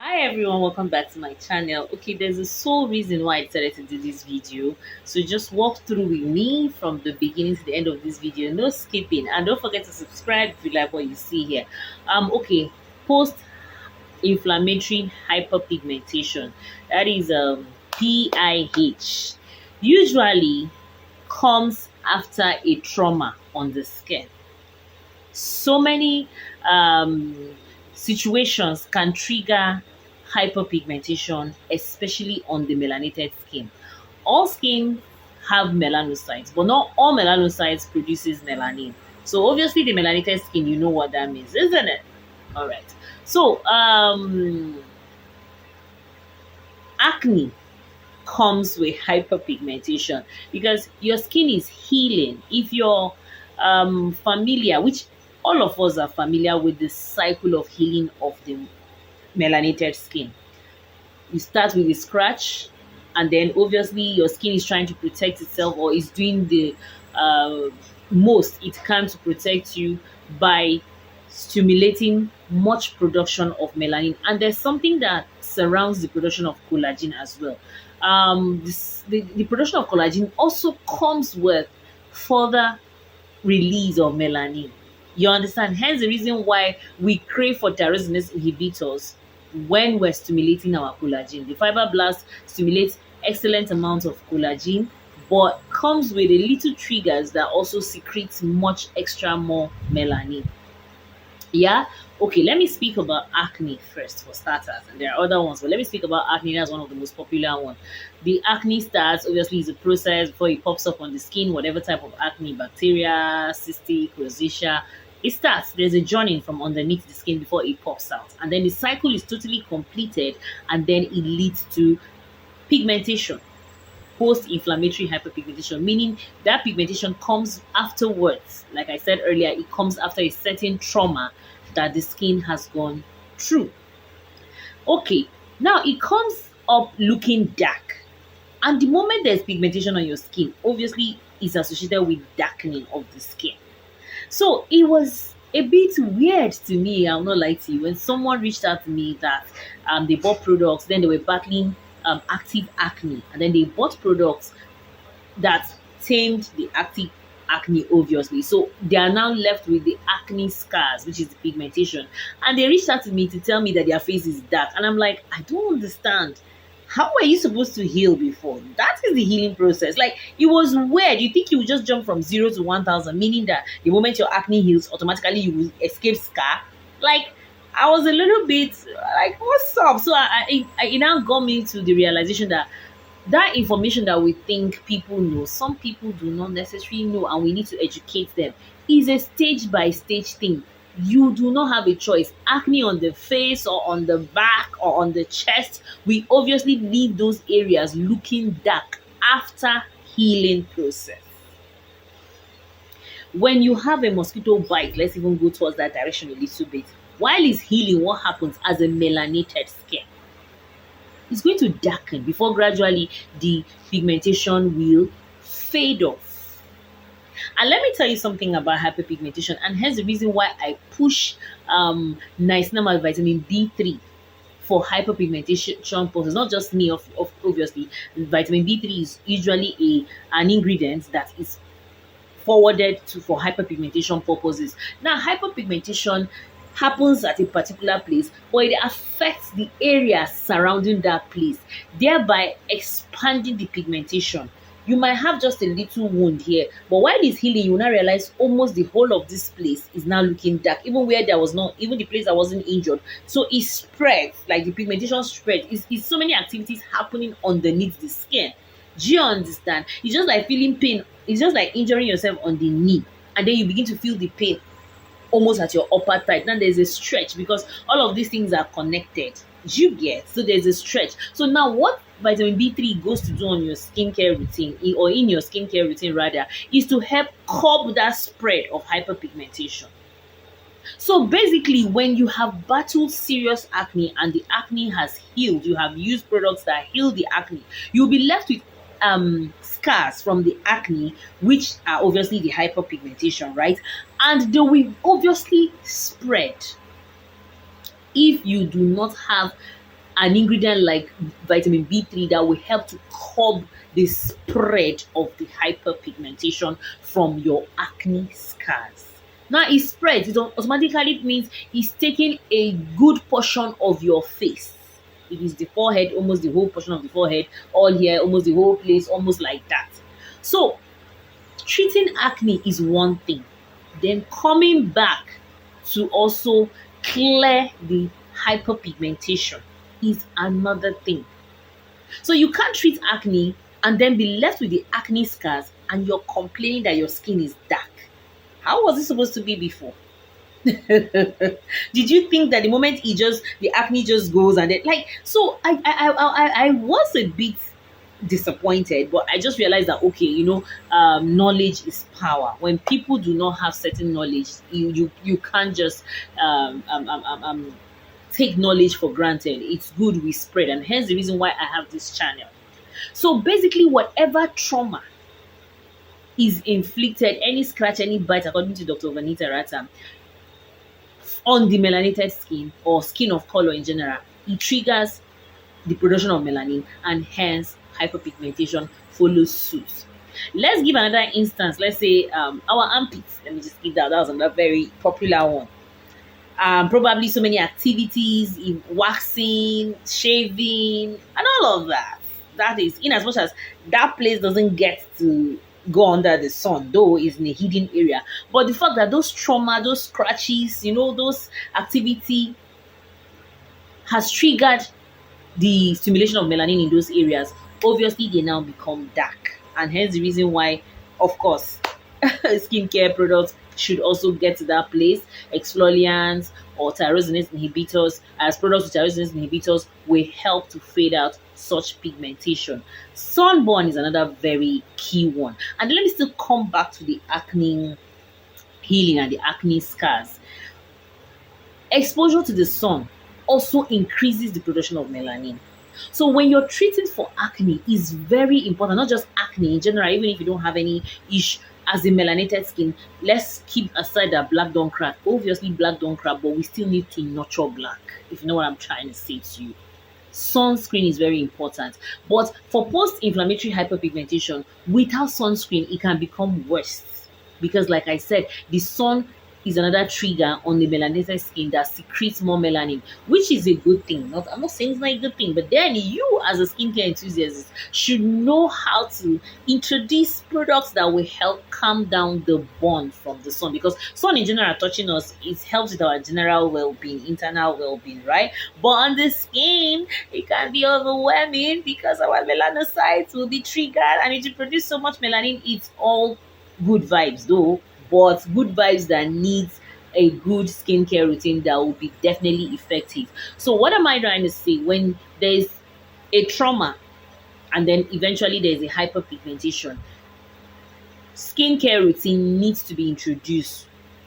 Hi everyone, welcome back to my channel. Okay, there's a sole reason why I decided to do this video, so just walk through with me from the beginning to the end of this video, no skipping, and don't forget to subscribe if you like what you see here. Okay, post inflammatory hyperpigmentation, that is PIH, usually comes after a trauma on the skin. So many situations can trigger hyperpigmentation, especially on the melanated skin. All skin have melanocytes, but not all melanocytes produces melanin. So obviously the melanated skin, you know what that means, isn't it? All right. So acne comes with hyperpigmentation because your skin is healing. If you're familiar, which all of us are familiar with, the cycle of healing of the melanated skin. You start with a scratch, and then obviously your skin is trying to protect itself, or is doing the uh, most it can to protect you by stimulating much production of melanin. And there's something that surrounds the production of collagen as well. The production of collagen also comes with further release of melanin. You understand? Hence the reason why we crave for tyrosinase inhibitors when we're stimulating our collagen. The fibroblast stimulates excellent amounts of collagen, but comes with a little triggers that also secretes much extra more melanin. Yeah. Okay, let me speak about acne first for starters, and there are other ones, but let me speak about acne. That's one of the most popular ones. The acne starts, obviously, is a process before it pops up on the skin, whatever type of acne, bacteria, cystic, rosacea. It starts, there's a journey from underneath the skin before it pops out, and then the cycle is totally completed, and then it leads to pigmentation, post-inflammatory hyperpigmentation, meaning that pigmentation comes afterwards. Like I said earlier, it comes after a certain trauma that the skin has gone through. Okay, now it comes up looking dark. And the moment there's pigmentation on your skin, obviously is associated with darkening of the skin. So it was a bit weird to me, I'll not lie to you, when someone reached out to me that they bought products, then they were battling active acne, and then they bought products that tamed the active acne, obviously. So they are now left with the acne scars, which is the pigmentation. And they reached out to me to tell me that their face is dark. And I'm like, I don't understand. How were you supposed to heal before? That is the healing process. Like, it was weird. You think you would just jump from 0 to 1,000, meaning that the moment your acne heals, automatically you will escape scar. Like, I was a little bit like, what's up? So it now got me to the realization that that information that we think people know, some people do not necessarily know, and we need to educate them. Is a stage by stage thing. You do not have a choice. Acne on the face or on the back or on the chest, we obviously leave those areas looking dark after healing process. When you have a mosquito bite, let's even go towards that direction a little bit. While it's healing, what happens as a melanated skin? It's going to darken before gradually the pigmentation will fade off. And let me tell you something about hyperpigmentation, and hence the reason why I push niacinamide vitamin D3 for hyperpigmentation process. Not just me, of obviously. Vitamin D3 is usually an ingredient that is forwarded to for hyperpigmentation purposes. Now, hyperpigmentation happens at a particular place, but it affects the area surrounding that place, thereby expanding the pigmentation. You might have just a little wound here, but while it's healing, you will not realize almost the whole of this place is now looking dark, even where there was not, even the place that wasn't injured. So it spreads, like the pigmentation spread. It's so many activities happening underneath the skin. Do you understand? It's just like feeling pain. It's just like injuring yourself on the knee, and then you begin to feel the pain almost at your upper thigh. Now there's a stretch because all of these things are connected. You get? So there's a stretch. So now what vitamin B3 goes to do on your skincare routine, or in your skincare routine rather, is to help curb that spread of hyperpigmentation. So basically, when you have battled serious acne and the acne has healed, you have used products that heal the acne, you'll be left with scars from the acne, which are obviously the hyperpigmentation, right? And they will obviously spread if you do not have an ingredient like vitamin B3 that will help to curb the spread of the hyperpigmentation from your acne scars. Now it spreads, it automatically means it's taking a good portion of your face. If it's the forehead, almost the whole portion of the forehead, all here, almost the whole place, almost like that. So treating acne is one thing. Then coming back to also clear the hyperpigmentation is another thing. So you can't treat acne and then be left with the acne scars and you're complaining that your skin is dark. How was it supposed to be before? Did you think that the moment the acne just goes and then like so I was a bit disappointed, but I just realized that okay, knowledge is power. When people do not have certain knowledge, you can't just take knowledge for granted. It's good we spread, and hence the reason why I have this channel. So basically, whatever trauma is inflicted, any scratch, any bite, according to Dr. Vanita Rata, on the melanated skin or skin of color in general, it triggers the production of melanin and hence hyperpigmentation follows suit. Let's give another instance. Let's say our armpits. Let me just give that. That was another very popular one. Probably so many activities in waxing, shaving, and all of that. That is, in as much as that place doesn't get to go under the sun, though it's in a hidden area. But the fact that those trauma, those scratches, those activity has triggered the stimulation of melanin in those areas, obviously they now become dark. And hence the reason why, of course, skincare products should also get to that place. Exfoliants or tyrosinase inhibitors, as products with tyrosinase inhibitors, will help to fade out such pigmentation. Sunburn is another very key one. And let me still come back to the acne healing and the acne scars. Exposure to the sun also increases the production of melanin. So when you're treating for acne, it's very important, not just acne in general, even if you don't have any issue as a melanated skin. Let's keep aside that black don't crack. Obviously, black don't crack, but we still need to nurture black, if you know what I'm trying to say to you. Sunscreen is very important. But for post-inflammatory hyperpigmentation, without sunscreen, it can become worse. Because like I said, the sun is another trigger on the melanated skin that secretes more melanin, which is a good thing. I'm not saying it's not a good thing, but then you as a skincare enthusiast should know how to introduce products that will help calm down the burn from the sun, because sun in general touching us, it helps with our general well-being, internal well-being, right? But on the skin, it can be overwhelming because our melanocytes will be triggered and it will produce so much melanin. It's all good vibes though, but good vibes that needs a good skincare routine that will be definitely effective. So what am I trying to say? When there's a trauma and then eventually there's a hyperpigmentation, skincare routine needs to be introduced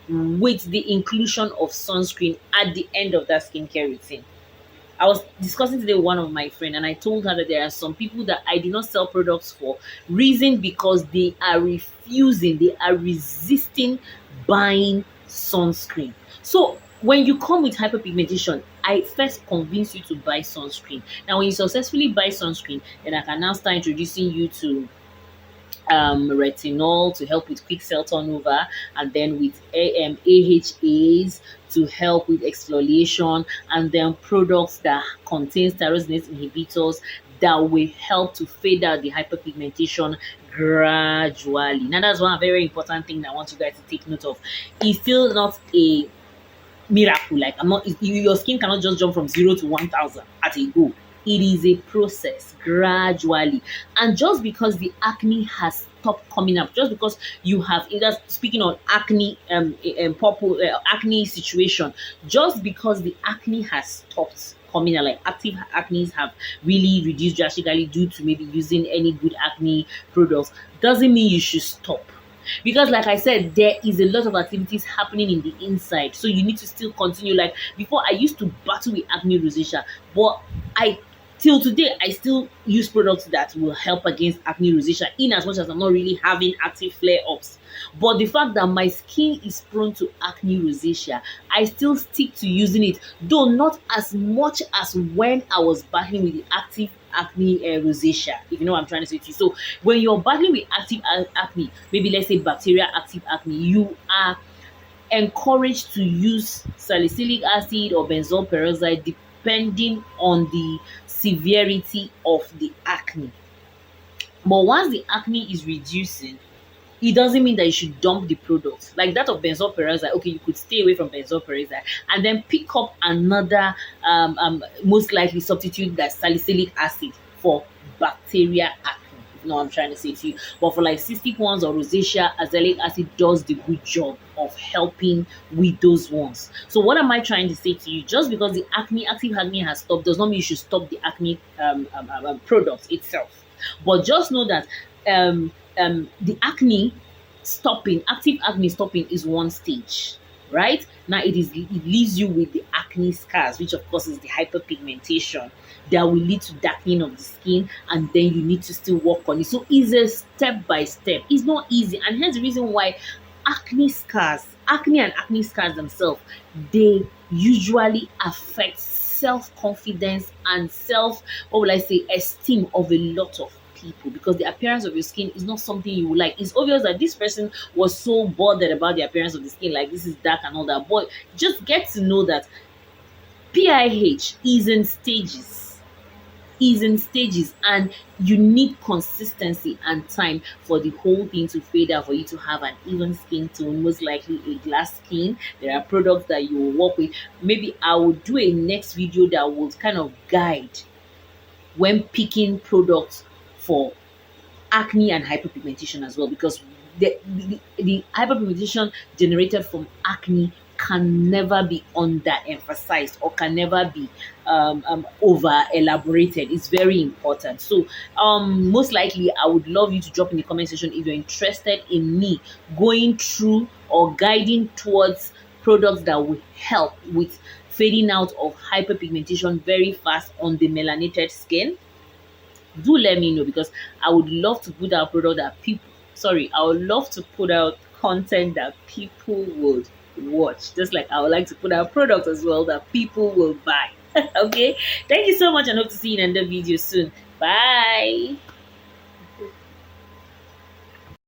with the inclusion of sunscreen at the end of that skincare routine. I was discussing today with one of my friends, and I told her that there are some people that I do not sell products for. Reason because they are refusing, they are resisting buying sunscreen. So when you come with hyperpigmentation, I first convince you to buy sunscreen. Now, when you successfully buy sunscreen, then I can now start introducing you to retinol to help with quick cell turnover, and then with AHAs to help with exfoliation, and then products that contains tyrosinase inhibitors that will help to fade out the hyperpigmentation gradually. Now that's one very important thing that I want you guys to take note of. It's still not a miracle. Like your skin cannot just jump from 0 to 1,000 at a go. It is a process gradually. And just because the acne has stopped coming up, just because you have either, speaking on acne, acne situation, just because the acne has stopped coming out, like active acne have really reduced drastically due to maybe using any good acne products, doesn't mean you should stop. Because like I said, there is a lot of activities happening in the inside, so you need to still continue. Like before, I used to battle with acne rosacea, but I till today, I still use products that will help against acne rosacea, in as much as I'm not really having active flare-ups. But the fact that my skin is prone to acne rosacea, I still stick to using it, though not as much as when I was battling with the active acne rosacea, if you know what I'm trying to say to you. So when you're battling with active acne, maybe let's say bacteria active acne, you are encouraged to use salicylic acid or benzoyl peroxide depending on the severity of the acne. But once the acne is reducing, it doesn't mean that you should dump the product. Like that of benzoyl peroxide, okay, you could stay away from benzoyl peroxide and then pick up another, most likely substitute that salicylic acid for bacteria acne. You know what I'm trying to say to you. But for like cystic ones or rosacea, azelaic acid does the good job of helping with those ones. So what am I trying to say to you? Just because the active acne has stopped does not mean you should stop the acne product itself. But just know that the acne stopping, active acne stopping is one stage, right? Now it leaves you with the acne scars, which of course is the hyperpigmentation that will lead to darkening of the skin, and then you need to still work on it. So it's a step by step. It's not easy, and here's the reason why acne and acne scars themselves, they usually affect self-confidence and what will I say, esteem of a lot of people, because the appearance of your skin is not something you would like. It's obvious that this person was so bothered about the appearance of the skin, like this is dark and all that, but just get to know that PIH is in stages, and you need consistency and time for the whole thing to fade out, for you to have an even skin tone, most likely a glass skin. There are products that you will work with. Maybe I will do a next video that will kind of guide when picking products for acne and hyperpigmentation as well, because the hyperpigmentation generated from acne can never be under-emphasized or can never be over elaborated. It's very important. So most likely I would love you to drop in the comment section if you're interested in me going through or guiding towards products that will help with fading out of hyperpigmentation very fast on the melanated skin. Do let me know, because I would love to put out product that I would love to put out content that people would watch, just like I would like to put out products as well that people will buy. Okay, thank you so much, and hope to see you in another video soon. Bye.